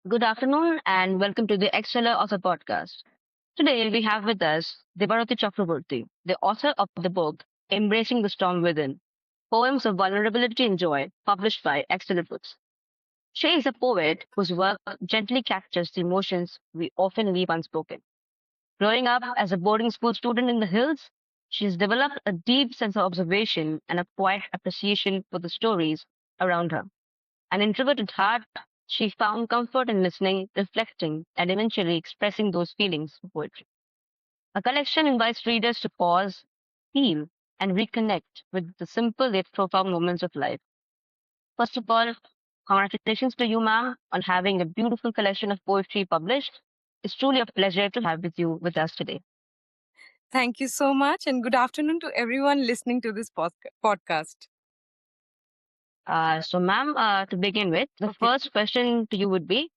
Good afternoon and welcome to the Exceller Author Podcast. Today we have with us Debarati Chakraborty, the author of the book Embracing the Storm Within, Poems of Vulnerability and Joy, published by Exceller Books. She is a poet whose work gently captures the emotions we often leave unspoken. Growing up as a boarding school student in the hills, she has developed a deep sense of observation and a quiet appreciation for the stories around her. An introverted heart, she found comfort in listening, reflecting, and eventually expressing those feelings in poetry. A collection invites readers to pause, feel, and reconnect with the simple yet profound moments of life. First of all, congratulations to you, ma'am, on having a beautiful collection of poetry published. It's truly a pleasure to have with you with us today. Thank you so much, and good afternoon to everyone listening to this podcast. Ma'am, to begin with, the Okay. first question to you would be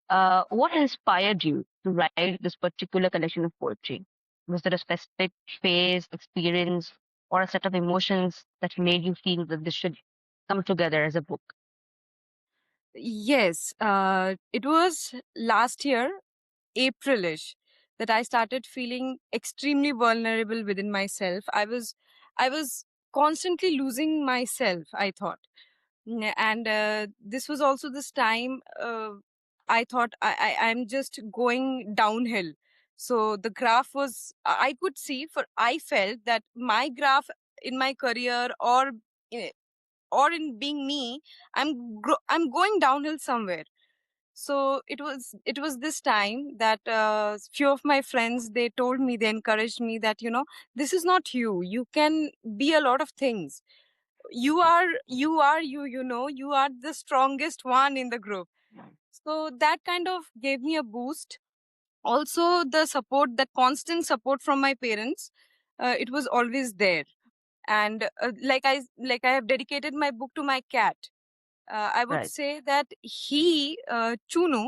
what inspired you to write this particular collection of poetry? Was there a specific phase, experience, or a set of emotions that made you feel that this should come together as a book? Yes, it was last year, Aprilish, that I started feeling extremely vulnerable within myself. I was constantly losing myself, I thought. And this was also this time I thought I'm just going downhill. So the graph was, I could see, for I felt that my graph in my career in, or in being me, I'm going downhill somewhere. So it was this time that few of my friends, they told me, they encouraged me that, this is not you. You can be a lot of things. You are the strongest one in the group. So that kind of gave me a boost. Also, the support, that constant support from my parents, it was always there. And like I have dedicated my book to my cat. I would Right, say that Chunu,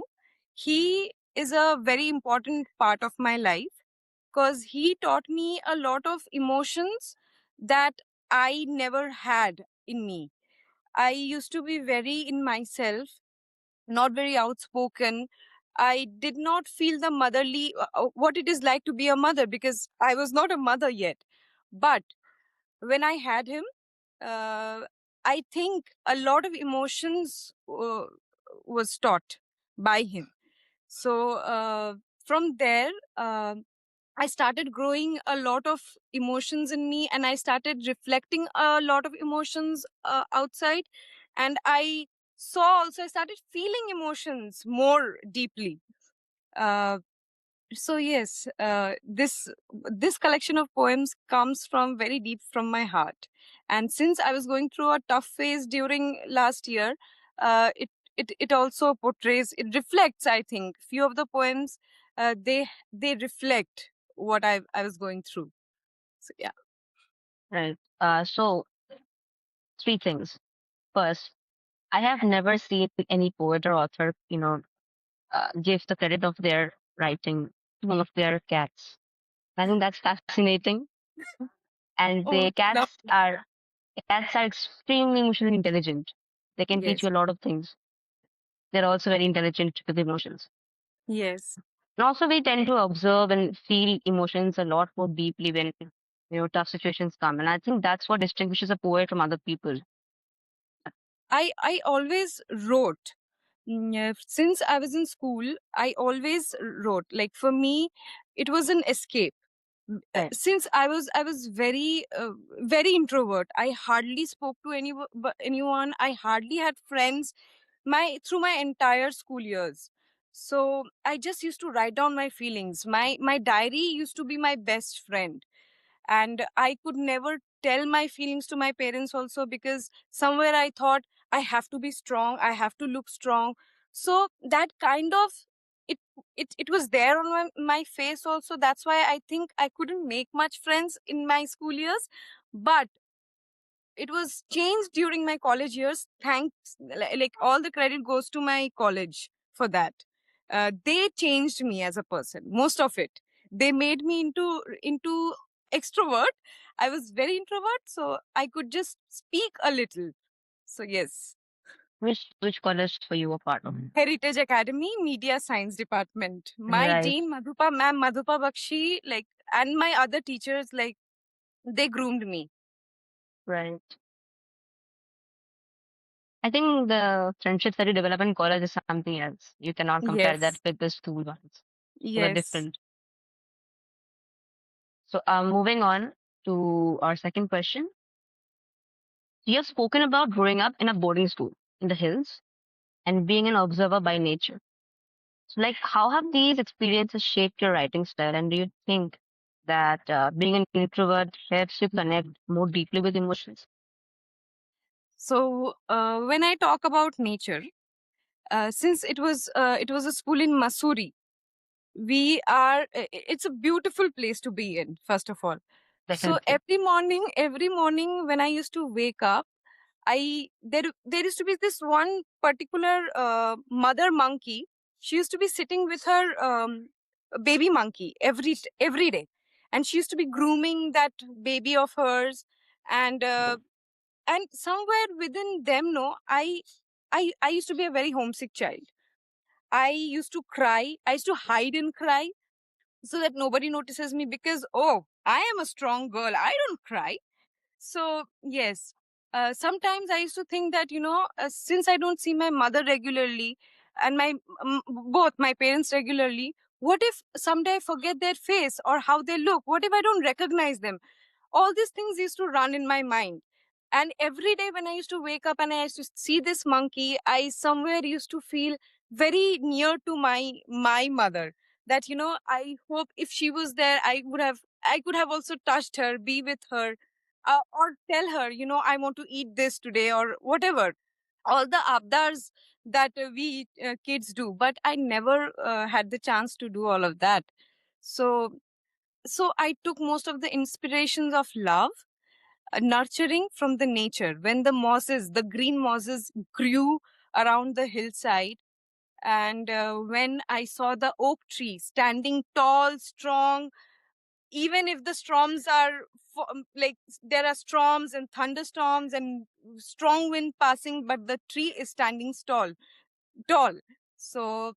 he is a very important part of my life, because he taught me a lot of emotions that I never had in me. I used to be very in myself, not very outspoken. I did not feel the motherly, what it is like to be a mother, because I was not a mother yet. But when I had him, uh, I think a lot of emotions was taught by him. So from there, I started growing a lot of emotions in me, and I started reflecting a lot of emotions outside. And I started feeling emotions more deeply. Uh, so yes, this collection of poems comes from very deep from my heart. And since I was going through a tough phase during last year, it also portrays, it reflects, I think, few of the poems, they reflect what I was going through. So yeah. right. Three things. First, I have never seen any poet or author, give the credit of their writing to one of their cats. I think that's fascinating. And Oh, the cats are extremely emotionally intelligent. They can teach yes, you a lot of things. They're also very intelligent with emotions. yes. And also, we tend to observe and feel emotions a lot more deeply when tough situations come. And I think that's what distinguishes a poet from other people. I always wrote. Since I was in school, I always wrote. Like, for me, it was an escape. Right. Since I was very introvert. I hardly spoke to anyone. I hardly had friends my through my entire school years. So I just used to write down my feelings. My diary used to be my best friend. And I could never tell my feelings to my parents also, because somewhere I thought I have to be strong, I have to look strong. So that kind of, it was there on my face also. That's why I think I couldn't make much friends in my school years. But it was changed during my college years. Thanks, like, all the credit goes to my college for that. They changed me as a person, most of it. They made me into extrovert. I was very introvert, so I could just speak a little. So yes. Which college were you a part of? Heritage Academy, Media Science Department. My Right, Dean Madhupa Bakshi, like, and my other teachers, like, they groomed me. right. I think the friendships that you develop in college is something else. You cannot compare that Yes. with the school ones. They're Yes. different. So, moving on to our second question. You have spoken about growing up in a boarding school in the hills and being an observer by nature. So, like, how have these experiences shaped your writing style? And do you think that being an introvert helps you connect more deeply with emotions? So when I talk about nature, since it was a school in Missouri, it's a beautiful place to be in. First of all, so Definitely. every morning when I used to wake up, there used to be this one particular mother monkey. She used to be sitting with her baby monkey every day, and she used to be grooming that baby of hers, and somewhere within them, no, I used to be a very homesick child. I used to cry. I used to hide and cry so that nobody notices me, because oh, I am a strong girl, I don't cry. So, yes, sometimes I used to think that, since I don't see my mother regularly and both my parents regularly, what if someday I forget their face or how they look? What if I don't recognize them? All these things used to run in my mind. And every day when I used to wake up and I used to see this monkey, I somewhere used to feel very near to my mother. That, I hope if she was there, I could have also touched her, be with her, or tell her, I want to eat this today or whatever. All the abdars that we kids do, but I never had the chance to do all of that. So I took most of the inspirations of love, nurturing from the nature. When the green mosses grew around the hillside, and when I saw the oak tree standing tall, strong, even if the storms are like there are storms and thunderstorms and strong wind passing, but the tree is standing tall. So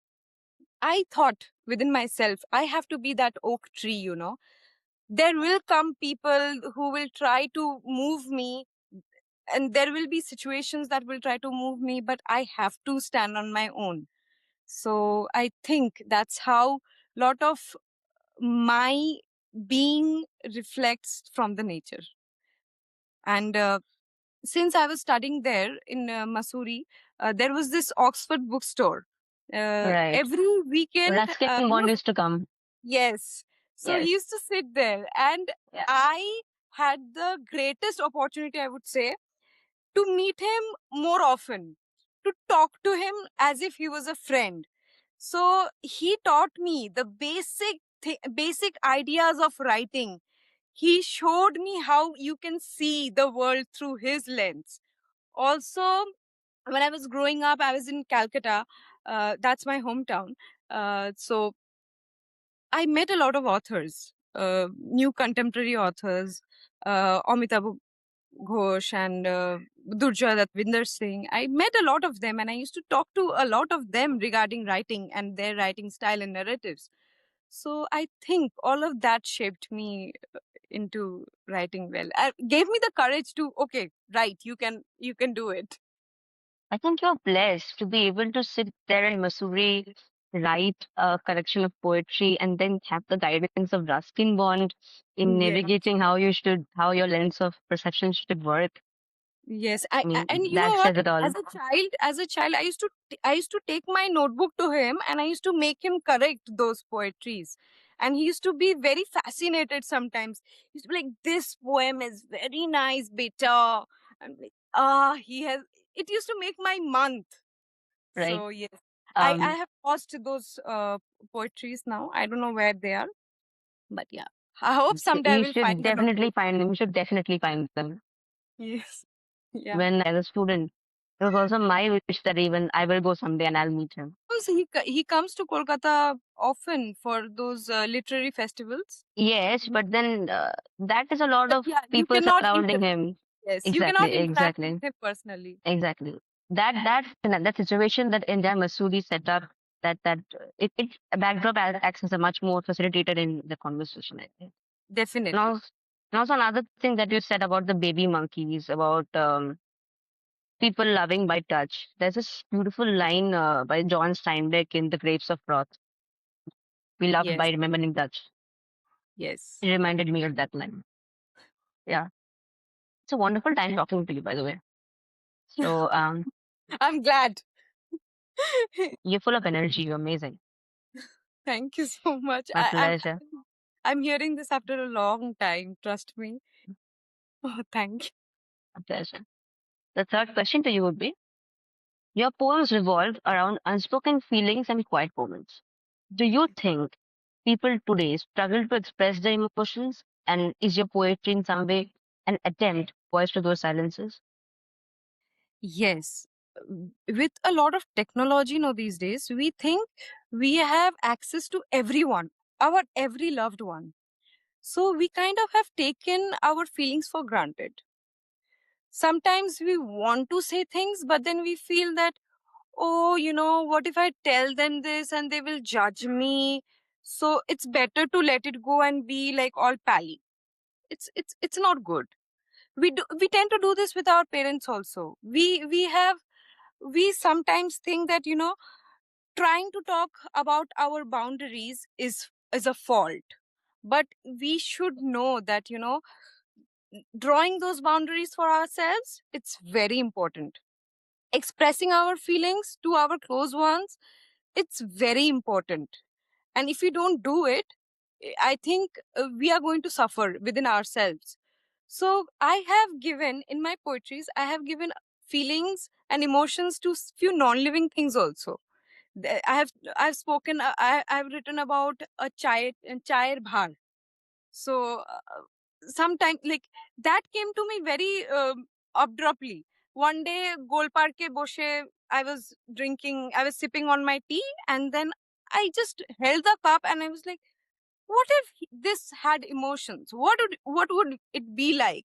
I thought within myself, I have to be that oak tree. There will come people who will try to move me, and there will be situations that will try to move me, but I have to stand on my own. So I think that's how lot of my being reflects from the nature. And since I was studying there in Missouri, there was this Oxford bookstore. Right. Every weekend, Ruskin Bond used to come. yes. So he Yes. used to sit there, and Yeah. I had the greatest opportunity, I would say, to meet him more often, to talk to him as if he was a friend. So he taught me the basic ideas of writing. He showed me how you can see the world through his lens. Also, when I was growing up, I was in Calcutta. That's my hometown. So I met a lot of authors, new contemporary authors, Amitabh Ghosh and Durja Datvinder Singh. I met a lot of them, and I used to talk to a lot of them regarding writing and their writing style and narratives. So I think all of that shaped me into writing well. Gave me the courage to, okay, write. You can do it. I think you're blessed to be able to sit there in Missouri, write a collection of poetry, and then have the guidance of Ruskin Bond in Yeah. navigating how your lens of perception should work. Yes, I mean, and you know that what? says it all. As a child, I used to take my notebook to him, and I used to make him correct those poetries, and he used to be very fascinated. Sometimes he used to be like, "This poem is very nice, beta." I'm like, he has. It used to make my month. Right? So yes, I Um, have lost those poetries now. I don't know where they are, but yeah, I hope someday I you will find should the definitely notebook. find them. You should definitely find them. Yes, yeah. When I was a student, it was also my wish that even I will go someday and I'll meet him. So he comes to Kolkata often for those literary festivals. Yes, but then that is a lot But of yeah, people surrounding him. yes, you Exactly, cannot interact with exactly, him personally. exactly. that situation that India Masudi set up, it a backdrop acts as a much more facilitator in the conversation, I think. And Definitely. also, and also another thing that you said about the baby monkeys, about people loving by touch. There's this beautiful line by John Steinbeck in The Grapes of Wrath. We love by Yes. remembering touch. Yes. It reminded me of that line. Yeah, it's a wonderful time talking to you, by the way. So I'm glad. you're full of energy. You're amazing. Thank you so much. My pleasure. I'm hearing this after a long time. Trust me. Oh, thank you. My pleasure. The third question to you would be: your poems revolve around unspoken feelings and quiet moments. Do you think people today struggle to express their emotions? And is your poetry in some way an attempt voice to those silences? Yes. With a lot of technology, these days, we think we have access to everyone, our every loved one. So we kind of have taken our feelings for granted. Sometimes we want to say things, but then we feel that, oh, what if I tell them this and they will judge me? So it's better to let it go and be like all pally. It's not good. We tend to do this with our parents also. We sometimes think that trying to talk about our boundaries is a fault, but we should know that drawing those boundaries for ourselves, it's very important. Expressing our feelings to our close ones, it's very important. And if we don't do it, I think we are going to suffer within ourselves. So I have given in my poetries, I have given feelings and emotions to few non-living things also. I've spoken, I've written about a chai bhar. So sometime like that came to me very abruptly. One day, Golpar ke boshe, I was sipping on my tea, and then I just held the cup and I was like, what if this had emotions? What would it be like?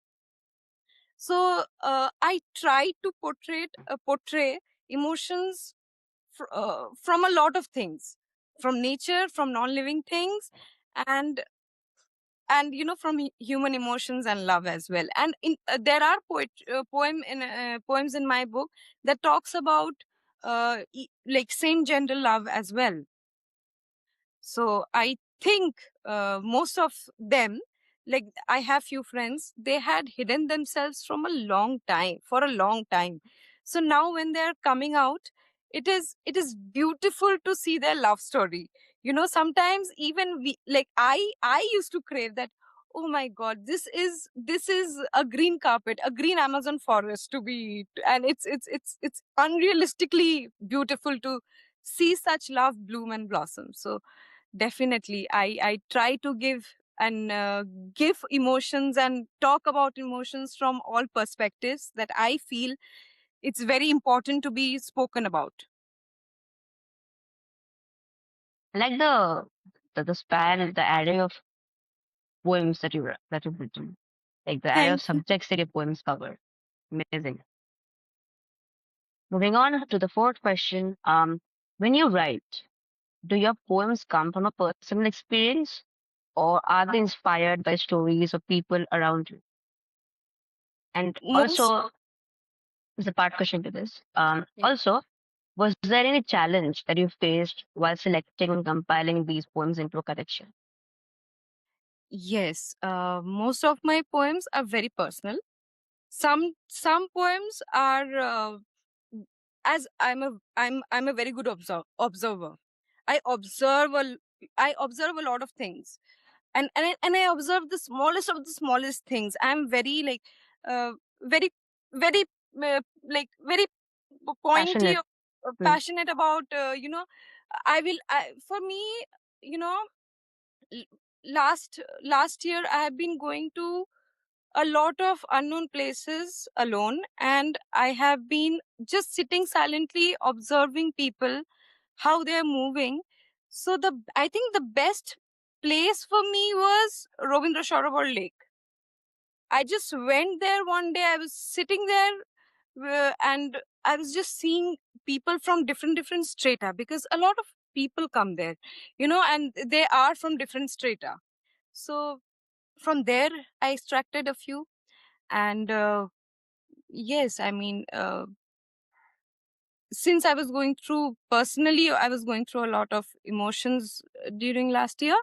So I tried to portray emotions from a lot of things, from nature, from non-living things, and from human emotions and love as well. And there are poems in my book that talks about like same gender love as well. So I think most of them, like I have few friends, they had hidden themselves from a long time, for a long time. So now when they're coming out, it is beautiful to see their love story. Sometimes even we, like I used to crave that. Oh my God, this is a green carpet, a green Amazon forest to be, and it's unrealistically beautiful to see such love bloom and blossom. So definitely, I try to give emotions and talk about emotions from all perspectives that I feel it's very important to be spoken about. I like the span, the array of poems that you've written, like the array of Thank you. subjects that your poems cover. Amazing. Moving on to the fourth question. When you write, do your poems come from a personal experience, or are they inspired by stories of people around you? And Most also, there's a part question to this. Yeah. Also, was there any challenge that you faced while selecting and compiling these poems into a collection? Yes, most of my poems are very personal. Some poems are as I'm a very good observer. I observe a I observe a lot of things, and I observe the smallest of the smallest things. I'm very like very very very pointy, Passionate. Hmm. passionate about for me, you know l- last year I have been going to a lot of unknown places alone, and I have been just sitting silently observing people, how they're moving. So the I think the best place for me was Robindra Sarovar Lake. I just went there one day. I was sitting there and I was just seeing people from different strata, because a lot of people come there, and they are from different strata. So from there, I extracted a few. And yes, I mean, since I was going through personally, I was going through a lot of emotions during last year.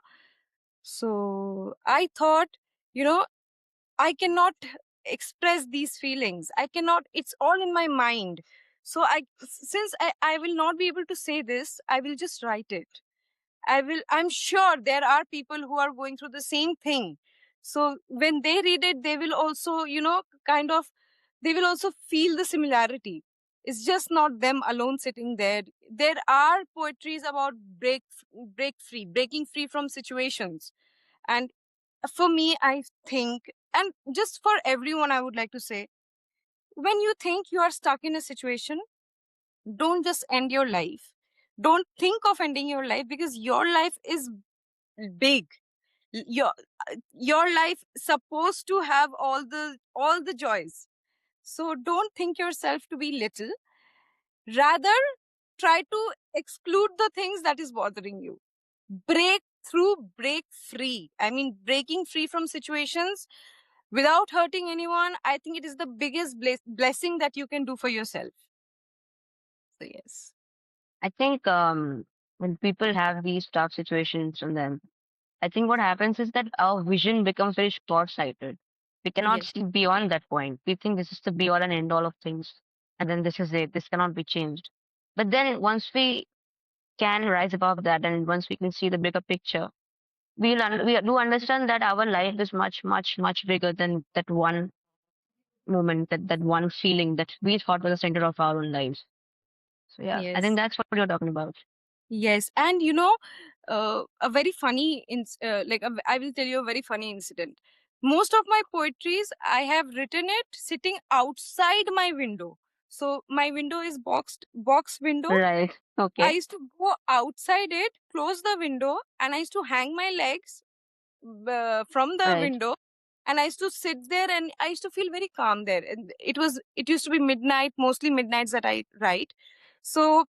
So I thought, you know, I cannot express these feelings. I cannot, it's all in my mind. So since I will not be able to say this, I will just write it. I'm sure there are people who are going through the same thing. So when they read it, they will also, kind of, they will also feel the similarity. It's just not them alone sitting there. There are poetries about breaking free from situations. And for me, I think, and just for everyone, I would like to say, when you think you are stuck in a situation, don't just end your life. Don't think of ending your life, because your life is big. Your life supposed to have all the joys. So don't think yourself to be little. Rather, try to exclude the things that is bothering you. Break through, break free. I mean, breaking free from situations without hurting anyone, I think it is the biggest blessing that you can do for yourself. So yes. I think when people have these tough situations in them, I think what happens is that our vision becomes very short sighted. We cannot Yes. see beyond that point. We think this is the be all and end all of things, and then this is it. This cannot be changed. But then once we can rise above that, and once we can see the bigger picture, we do understand that our life is much, much, much bigger than that one moment, that one feeling that we thought was the center of our own lives. So yeah, I think Yes. that's what you're talking about. Yes. And a very funny, I will tell you a very funny incident. Most of my poetries, I have written it sitting outside my window. So my window is box window. Right. I Okay. used to go outside it, close the window, and I used to hang my legs from the Right. window, and I used to sit there, and I used to feel very calm there. And it used to be midnight, mostly midnights that I write. So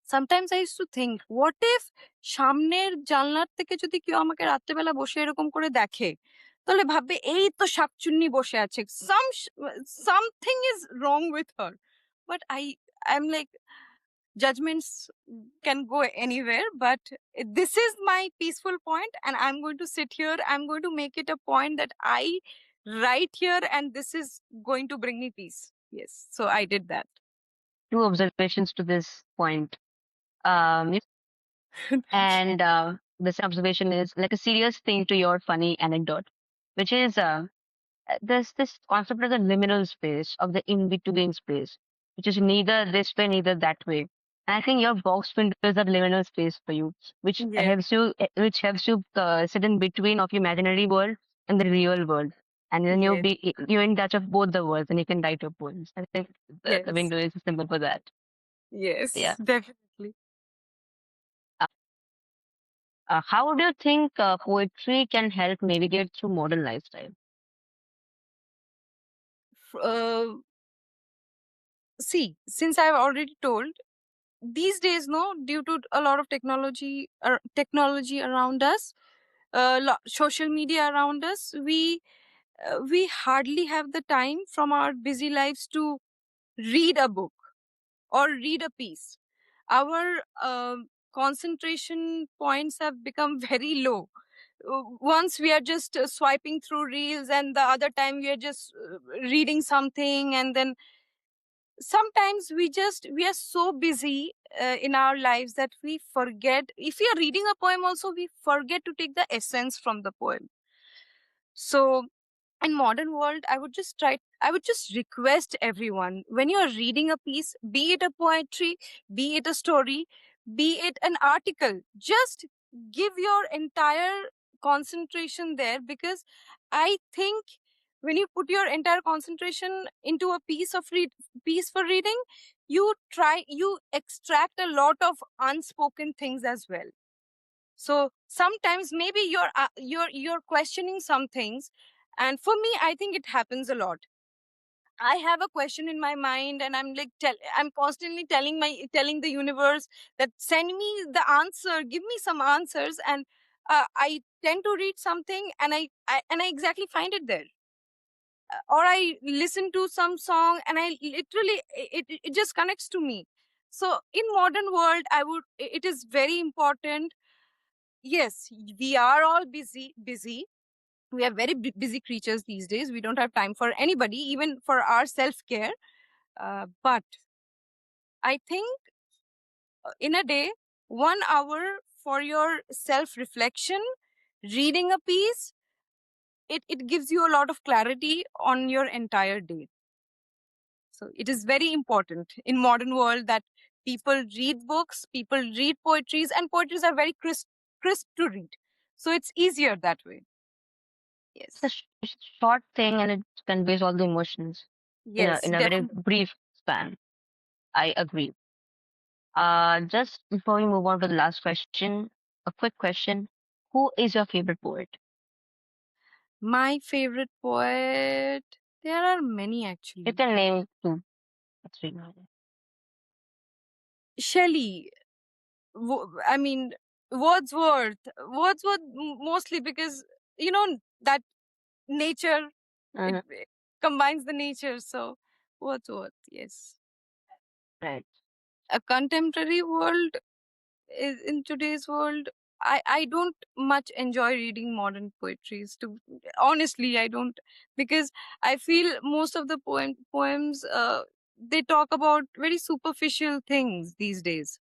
sometimes I used to think, what if সামনের জানলার থেকে যদি কেউ আমাকে রাত্রেবেলা বসে এরকম করে দেখে, তাহলে ভাববে এই তো শাকচুন্নি বসে আছে, something is wrong with her. But I'm like, judgments can go anywhere, but this is my peaceful point, and I'm going to sit here. I'm going to make it a point that I write here, and this is going to bring me peace. Yes, so I did that. Two observations to this point. And this observation is like a serious thing to your funny anecdote, which is there's this concept of the liminal space, of the in between space, which is neither this way, neither that way. And I think your box window is that liminal space for you, Yes, which helps you sit in between of your imaginary world and the real world. And then yes, you're in touch of both the worlds, and you can write your poems. I think the yes, window is a symbol for that. yes, Yeah. definitely. Uh, how do you think poetry can help navigate through modern lifestyle? Uh, See, since I've already told, these days, no, due to a lot of technology around us, social media around us, we hardly have the time from our busy lives to read a book or read a piece. Our concentration points have become very low. Once we are just swiping through reels, and the other time we are just reading something, and then sometimes we are so busy in our lives that we forget, if we are reading a poem also, we forget to take the essence from the poem. So in modern world, I would just request everyone, when you are reading a piece, be it a poetry, be it a story, be it an article, just give your entire concentration there, because I think when you put your entire concentration into a piece for reading, you extract a lot of unspoken things as well. So sometimes maybe you're questioning some things, and for me, I think it happens a lot. I have a question in my mind, and I'm like, I'm constantly telling the universe that send me the answer, give me some answers, and I tend to read something, and I exactly find it there. Or I listen to some song, and I literally it just connects to me. So in modern world, it is very important. Yes, we are all busy. We are very busy creatures these days. We don't have time for anybody, even for our self care. But I think in a day, 1 hour for your self reflection, reading a piece, it gives you a lot of clarity on your entire day. So it is very important in modern world that people read books, people read poetries, and poetries are very crisp to read. So it's easier that way. It's a Yes. short thing and it conveys all the emotions Yes, in a very definitely. brief span. I agree. Just before we move on to the last question, a quick question. Who is your favorite poet? My favorite poet, there are many You actually. can name two or three. Shelley, I mean, Wordsworth mostly because, that nature, it, Mhm. it combines the nature. So, Wordsworth, yes. Right. A contemporary world is in today's world. I don't much enjoy reading modern poetries. To honestly, I don't, because I feel most of the poems they talk about very superficial things these days.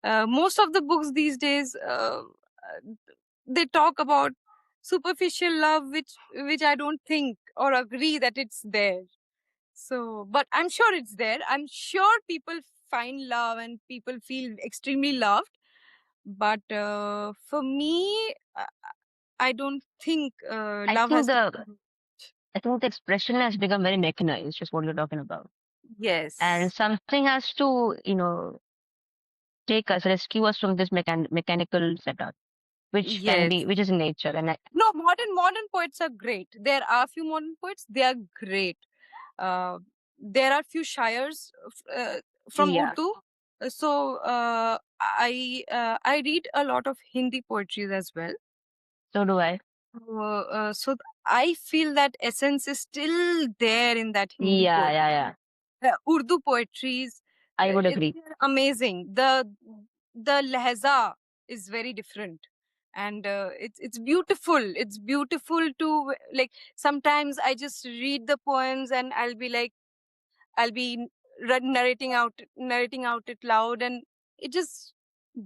Most of the books these days they talk about superficial love, which I don't think or agree that it's there. So, but I'm sure it's there. I'm sure people find love and people feel extremely loved. But for me, I don't think I love think has to. the expression has become very mechanized, just what you're talking about. And Yes. something has to, take us, rescue us from this mechanical setup, Yes. which is in nature. And No, modern poets are great. There are few modern poets. They are great. Uh, there are few shires from yeah, Urdu. So I read a lot of Hindi poetry as well. so do I. So I feel that essence is still there in that Hindi Yeah, yeah, poetry. yeah. Urdu poetries, I would agree. they're amazing. The lehza is very different, and it's beautiful. It's beautiful to, like, sometimes I just read the poems and I'll be narrating out it loud, and it just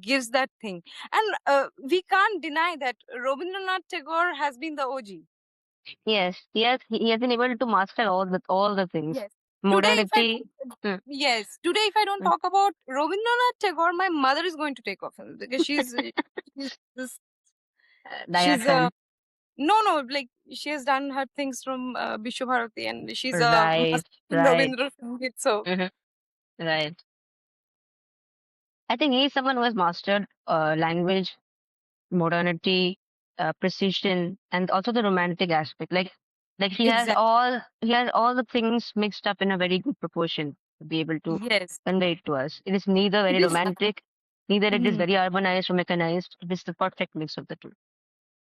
gives that thing. And we can't deny that Rabindranath Tagore has been the OG. Yes, he has been able to master all the things. Yes. Today, if I Modernity, don't, hmm, yes, today if I don't hmm, talk about Rabindranath Tagore, my mother is going to take offense because she's this, diehard she's fan. no, like, she has done her things from Bishwabharati, and she's a Right, master in right, Rabindra Sangeet. So hmm right. I think he's someone who has mastered language, modernity, precision, and also the romantic aspect. Like exactly, he has all the things mixed up in a very good proportion to be able to yes, convey it to us. It is neither it very is. romantic, neither it is Hmm. very urbanized or mechanized. It is the perfect mix of the two.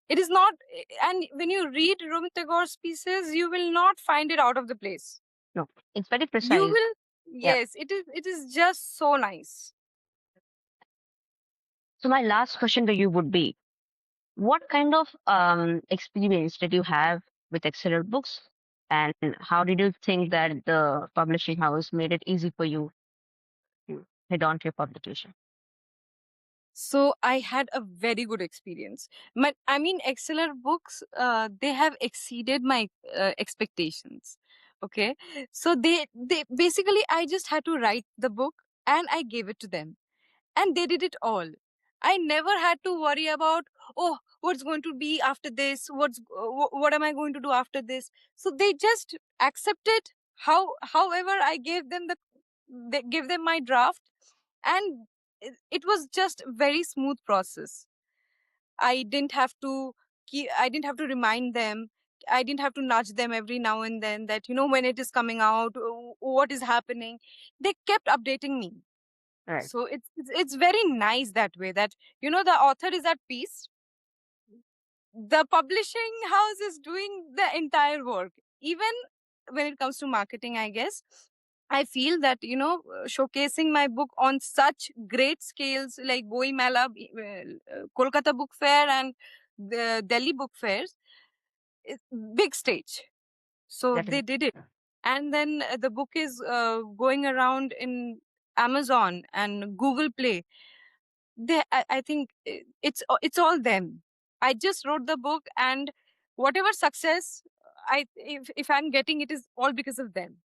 It is not, and when you read Rabindranath Tagore's pieces, you will not find it out of the place. No, it's very You precise. will, Yeah. yes, it is. It is just so nice. So my last question to you would be, what kind of experience did you have with Excel books, and how did you think that the publishing house made it easy for you to head on to your publication? So I had a very good experience. I mean, Exceller books, they have exceeded my expectations. Okay, so they basically, I just had to write the book and I gave it to them, and they did it all. I never had to worry about, oh, what's going to be after this, what am I going to do after this. So they just accepted however I gave them they give them my draft, and it was just very smooth process. I didn't have to I didn't have to remind them I didn't have to nudge them every now and then that, when it is coming out, what is happening. They kept updating me. Right. So it's very nice that way, that the author is at peace, the publishing house is doing the entire work. Even when it comes to marketing, I guess, I feel that, showcasing my book on such great scales like Boi Mela, Kolkata Book Fair, and the Delhi Book Fairs, it's big stage. So they Definitely. did it. And then the book is going around in Amazon and Google Play. I think it's all them. I just wrote the book, and whatever success if I'm getting, it is all because of them.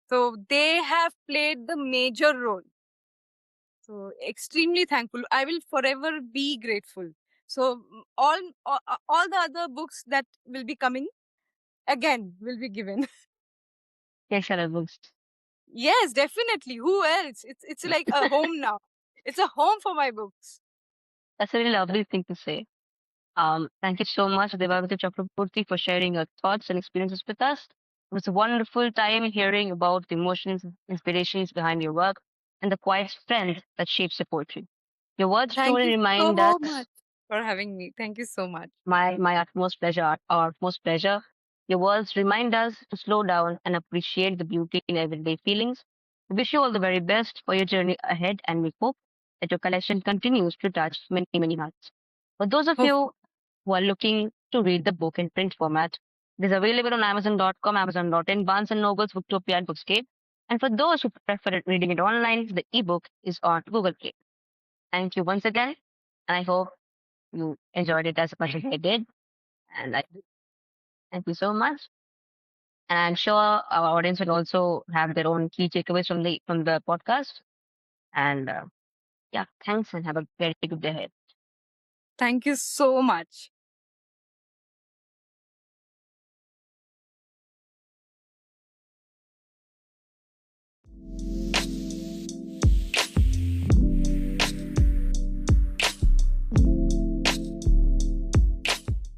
So they have played the major role. So extremely thankful. I will forever be grateful. So all the other books that will be coming again will be given. Excellent books. Yes, definitely. Who else? It's like a home now. It's a home for my books. That's a really lovely thing to say. Thank you so much, Debarati Chakraborty, for sharing your thoughts and experiences with us. It was a wonderful time hearing about the emotions, inspirations behind your work, and the quiet strength that shapes your poetry. Your words Thank truly you remind so much us, for having me. Thank you so much. my utmost pleasure, our utmost pleasure. Your words remind us to slow down and appreciate the beauty in everyday feelings. We wish you all the very best for your journey ahead, and we hope that your collection continues to touch many, many hearts. For those of Hope. you who are looking to read the book in print format, it is available on Amazon.com, Amazon.in, Barnes& and Nobles, Booktopia, and Bookscape. And for those who prefer reading it online, the ebook is on Google Play. Thank you once again, and I hope you enjoyed it as much as I did. And I thank you so much. And I'm sure our audience will also have their own key takeaways from the podcast. And yeah, thanks, and have a very good day ahead. Thank you so much.